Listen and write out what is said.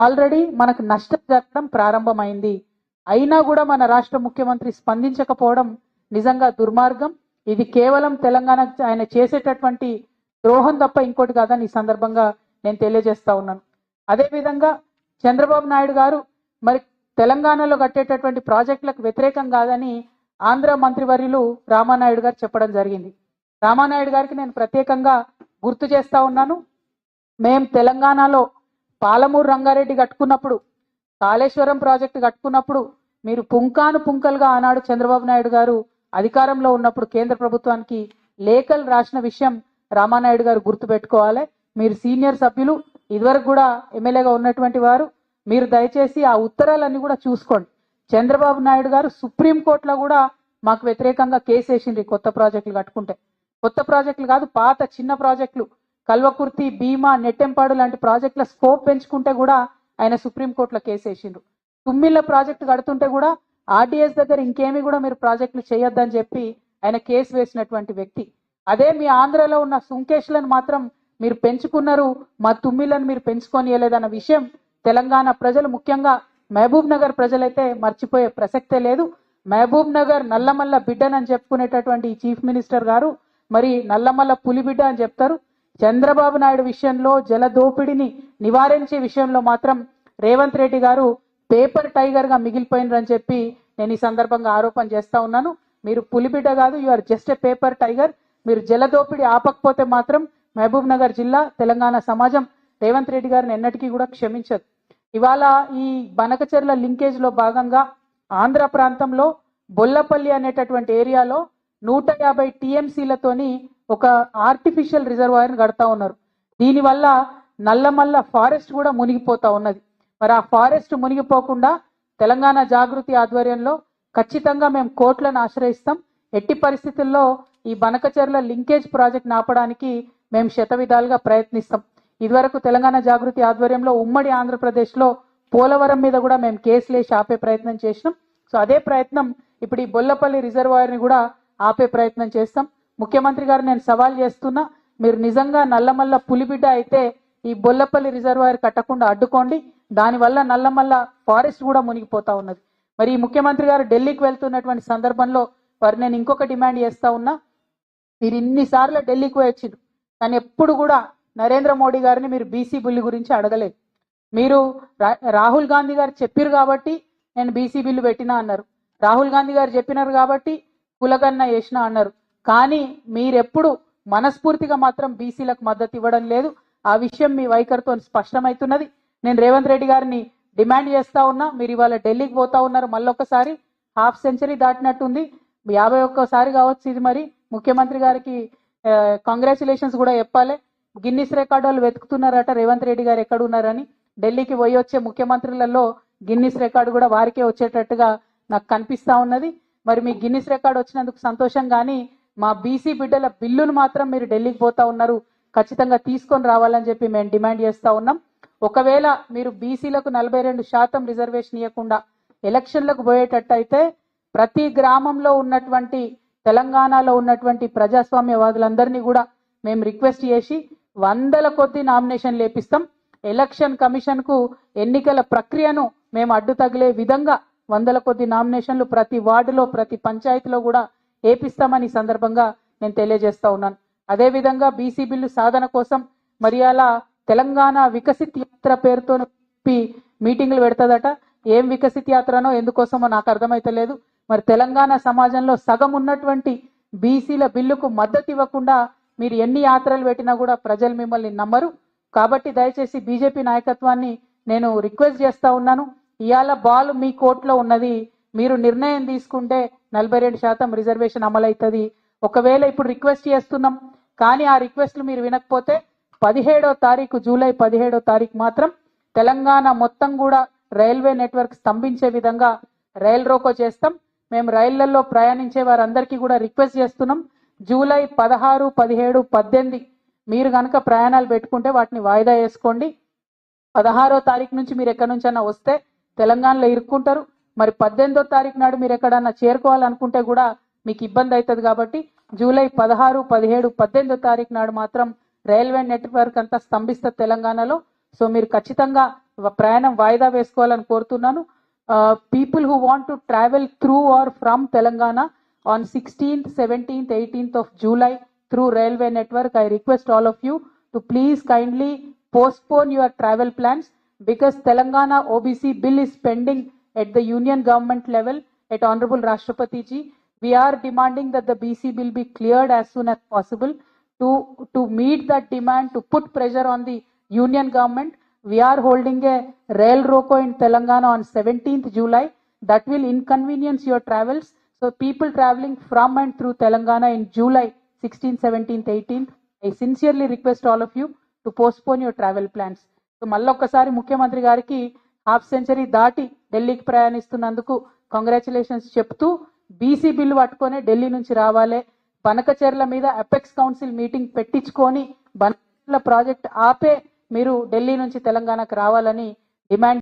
Already మనకు నష్టం జరగడం ప్రారంభమైంది. అయినా కూడా మన రాష్ట్ర ముఖ్యమంత్రి స్పందించకపోవడం నిజంగా దుర్మార్గం. ఇది కేవలం తెలంగాణ ఆయన చేసేటటువంటి ద్రోహం తప్ప ఇంకోటి కాదని ఈ సందర్భంగా నేను తెలియజేస్తా ఉన్నాను. అదేవిధంగా చంద్రబాబు నాయుడు గారు మరి తెలంగాణలో కట్టేటటువంటి ప్రాజెక్టులకు వ్యతిరేకం కాదని ఆంధ్ర మంత్రివర్యులు రామానాయుడు గారు చెప్పడం జరిగింది. రామానాయుడు గారికి నేను ప్రత్యేకంగా గుర్తు చేస్తా ఉన్నాను. మేం తెలంగాణలో పాలమూరు రంగారెడ్డి కట్టుకున్నప్పుడు, కాళేశ్వరం ప్రాజెక్టు కట్టుకున్నప్పుడు మీరు పుంకలుగా ఆనాడు చంద్రబాబు నాయుడు గారు అధికారంలో ఉన్నప్పుడు కేంద్ర ప్రభుత్వానికి లేఖలు రాసిన విషయం రామానాయుడు గారు గుర్తుపెట్టుకోవాలి. మీరు సీనియర్ సభ్యులు, ఇదివరకు కూడా ఎమ్మెల్యేగా ఉన్నటువంటి వారు, మీరు దయచేసి ఆ ఉత్తరాలన్నీ కూడా చూసుకోండి. చంద్రబాబు నాయుడు గారు సుప్రీంకోర్టులో కూడా మాకు వ్యతిరేకంగా కేసు వేసిండ్రు. కొత్త ప్రాజెక్టులు కట్టుకుంటే, కొత్త ప్రాజెక్టులు కాదు, పాత చిన్న ప్రాజెక్టులు కల్వకుర్తి, భీమా, నెట్టెంపాడు లాంటి ప్రాజెక్టుల స్కోప్ పెంచుకుంటే కూడా ఆయన సుప్రీంకోర్టులో కేసు వేసిండ్రు. తుమ్మిళ్ళ ప్రాజెక్టు కడుతుంటే కూడా ఆర్డీఎస్ దగ్గర ఇంకేమీ కూడా మీరు ప్రాజెక్టులు చేయొద్దని చెప్పి ఆయన కేసు వేసినటువంటి వ్యక్తి. అదే మీ ఆంధ్రలో ఉన్న సుంకేష్లను మాత్రం మీరు పెంచుకున్నారు, మా తుమ్మిళ్ళను మీరు పెంచుకోనియలేదన్న విషయం తెలంగాణ ప్రజలు, ముఖ్యంగా మహబూబ్ నగర్ ప్రజలైతే మర్చిపోయే ప్రసక్తే లేదు. మహబూబ్ నగర్ నల్లమల్ల బిడ్డనని చెప్పుకునేటటువంటి చీఫ్ మినిస్టర్ గారు మరి నల్లమల్ల పులిబిడ్డ అని చెప్తారు. చంద్రబాబు నాయుడు విషయంలో, జల దోపిడిని నివారించే విషయంలో మాత్రం రేవంత్ రెడ్డి గారు పేపర్ టైగర్ గా మిగిలిపోయినరని చెప్పి నేను ఈ సందర్భంగా ఆరోపణ చేస్తా ఉన్నాను. మీరు పులిబిడ్డ కాదు, you are just a paper tiger. మీరు జల దోపిడి ఆపకపోతే మాత్రం మహబూబ్ నగర్ జిల్లా, తెలంగాణ సమాజం రేవంత్ రెడ్డి గారిని ఎన్నటికీ కూడా క్షమించదు. ఇవాళ ఈ బనకచెర్ల లింకేజ్ లో భాగంగా ఆంధ్ర ప్రాంతంలో బొల్లపల్లి అనేటటువంటి ఏరియాలో 150 టీఎంసీలతోని ఒక ఆర్టిఫిషియల్ రిజర్వాయర్ కడతా ఉన్నారు. దీనివల్ల నల్లమల్ల ఫారెస్ట్ కూడా మునిగిపోతా ఉన్నది. మరి ఆ ఫారెస్ట్ మునిగిపోకుండా తెలంగాణ జాగృతి ఆధ్వర్యంలో ఖచ్చితంగా మేము కోర్టులను ఆశ్రయిస్తాం. ఎట్టి పరిస్థితుల్లో ఈ బనకచెర్ల లింకేజ్ ప్రాజెక్ట్ ఆపడానికి మేము శతవిధాలుగా ప్రయత్నిస్తాం. ఇదివరకు తెలంగాణ జాగృతి ఆధ్వర్యంలో ఉమ్మడి ఆంధ్రప్రదేశ్లో పోలవరం మీద కూడా మేము కేసులేసి ఆపే ప్రయత్నం చేసినాం. సో అదే ప్రయత్నం ఇప్పుడు ఈ బొల్లపల్లి రిజర్వాయర్ని కూడా ఆపే ప్రయత్నం చేస్తాం. ముఖ్యమంత్రి గారు నేను సవాల్ చేస్తున్నా, మీరు నిజంగా నల్లమల్ల పులిబిడ్డ అయితే ఈ బొల్లపల్లి రిజర్వాయర్ కట్టకుండా అడ్డుకోండి. దానివల్ల నల్లమల్ల ఫారెస్ట్ కూడా మునిగిపోతా ఉన్నది. మరి ఈ ముఖ్యమంత్రి గారు ఢిల్లీకి వెళ్తున్నటువంటి సందర్భంలో వారు నేను ఇంకొక డిమాండ్ చేస్తా ఉన్నా, మీరు ఇన్నిసార్లు ఢిల్లీకి వచ్చిండ్రు కానీ ఎప్పుడు కూడా నరేంద్ర మోడీ గారిని మీరు బీసీ బిల్లు గురించి అడగలేదు. మీరు రాహుల్ గాంధీ గారు చెప్పారు కాబట్టి నేను బీసీ బిల్లు పెట్టినా అన్నారు, రాహుల్ గాంధీ గారు చెప్పినారు కాబట్టి కులగన్న వేసినా అన్నారు. కానీ మీరెప్పుడు మనస్ఫూర్తిగా మాత్రం బీసీలకు మద్దతు ఇవ్వడం లేదు. ఆ విషయం మీ వైఖరితో స్పష్టమవుతున్నది. నేను రేవంత్ రెడ్డి గారిని డిమాండ్ చేస్తా ఉన్నా, మీరు ఇవాళ ఢిల్లీకి పోతా ఉన్నారు, మళ్ళొకసారి హాఫ్ సెంచరీ దాటినట్టుంది, 51సారి కావచ్చు ఇది. మరి ముఖ్యమంత్రి గారికి కంగ్రాచులేషన్స్ కూడా చెప్పాలి. గిన్నిస్ రికార్డు వాళ్ళు వెతుకుతున్నారట రేవంత్ రెడ్డి గారు ఎక్కడ ఉన్నారని. ఢిల్లీకి పోయి వచ్చే ముఖ్యమంత్రులలో గిన్నిస్ రికార్డు కూడా వారికే వచ్చేటట్టుగా నాకు కనిపిస్తా ఉన్నది. మరి మీ గిన్నిస్ రికార్డు వచ్చినందుకు సంతోషం, కానీ మా బీసీ బిడ్డల బిల్లును మాత్రం మీరు ఢిల్లీకి పోతా ఉన్నారు, ఖచ్చితంగా తీసుకొని రావాలని చెప్పి మేము డిమాండ్ చేస్తా ఉన్నాం. ఒకవేళ మీరు బీసీలకు 42% రిజర్వేషన్ ఇవ్వకుండా ఎలక్షన్లకు పోయేటట్టు అయితే ప్రతి గ్రామంలో ఉన్నటువంటి తెలంగాణలో ఉన్నటువంటి ప్రజాస్వామ్యవాదులందరినీ కూడా మేము రిక్వెస్ట్ చేసి 100ల కొద్ది నామినేషన్లు వేపిస్తాం. ఎలక్షన్ కమిషన్ కు ఎన్నికల ప్రక్రియను మేము అడ్డు తగిలే విధంగా 100ల కొద్ది నామినేషన్లు ప్రతి వార్డులో, ప్రతి పంచాయతీలో కూడా వేపిస్తామని ఈ సందర్భంగా నేను తెలియజేస్తా ఉన్నాను. అదేవిధంగా బీసీ బిల్లు సాధన కోసం మరి అలా తెలంగాణ వికసిత్ యాత్ర పేరుతో మీటింగ్లు పెడతదట. ఏం వికసిత్ యాత్రనో ఎందుకోసమో నాకు అర్థమైతలేదు. మరి తెలంగాణ సమాజంలో సగం ఉన్నటువంటి బీసీల బిల్లుకు మద్దతు ఇవ్వకుండా మీరు ఎన్ని యాత్రలు పెట్టినా కూడా ప్రజలు మిమ్మల్ని నమ్మరు. కాబట్టి దయచేసి బీజేపీ నాయకత్వాన్ని నేను రిక్వెస్ట్ చేస్తా ఉన్నాను, ఇవాళ బాల్ మీ కోర్టులో ఉన్నది, మీరు నిర్ణయం తీసుకుంటే 42% రిజర్వేషన్ అమలవుతుంది. ఒకవేళ ఇప్పుడు రిక్వెస్ట్ చేస్తున్నాం కానీ ఆ రిక్వెస్ట్లు మీరు వినకపోతే 17వ తారీఖు, జూలై 17వ తారీఖు మాత్రం తెలంగాణ మొత్తం కూడా రైల్వే నెట్వర్క్ స్తంభించే విధంగా రైల్ రోకో చేస్తాం. మేము రైళ్లలో ప్రయాణించే వారందరికీ కూడా రిక్వెస్ట్ చేస్తున్నాం, జూలై 16, 17, 18 మీరు కనుక ప్రయాణాలు పెట్టుకుంటే వాటిని వాయిదా వేసుకోండి. 16వ తారీఖు నుంచి మీరు ఎక్కడి నుంచైనా వస్తే తెలంగాణలో ఇరుక్కుంటారు. మరి 18వ తారీఖు నాడు మీరు ఎక్కడన్నా చేరుకోవాలనుకుంటే కూడా మీకు ఇబ్బంది అవుతుంది. కాబట్టి జూలై 16, 17, 18వ తారీఖు నాడు మాత్రం రైల్వే నెట్వర్క్ అంతా స్తంభిస్తుంది తెలంగాణలో. సో మీరు ఖచ్చితంగా ప్రయాణం వాయిదా వేసుకోవాలని కోరుతున్నాను. People who want to travel through or from Telangana on 16th, 17th, 18th of July through railway network, I request all of you to please kindly postpone your travel plans because Telangana OBC bill is pending at the union government level at Honorable Rashtrapati ji. We are demanding that the BC bill be cleared as soon as possible. To meet that demand, to put pressure on the union government, we are holding a rail roko in Telangana on 17th July. That will inconvenience your travels. So people traveling from and through Telangana in July 16th, 17th, 18th, I sincerely request all of you to postpone your travel plans. So మళ్ళొక్కసారి ముఖ్యమంత్రి గారికి half century దాటి ఢిల్లీకి ప్రయాణిస్తున్నందుకు congratulations చెప్తూ BC bill పట్టుకొని ఢిల్లీ నుంచి రావాలి, బనకచెర్ల మీద అపెక్స్ కౌన్సిల్ మీటింగ్ పెట్టించుకొని బనకచెర్ల ప్రాజెక్ట్ ఆపే మీరు ఢిల్లీ నుంచి తెలంగాణకు రావాలని డిమాండ్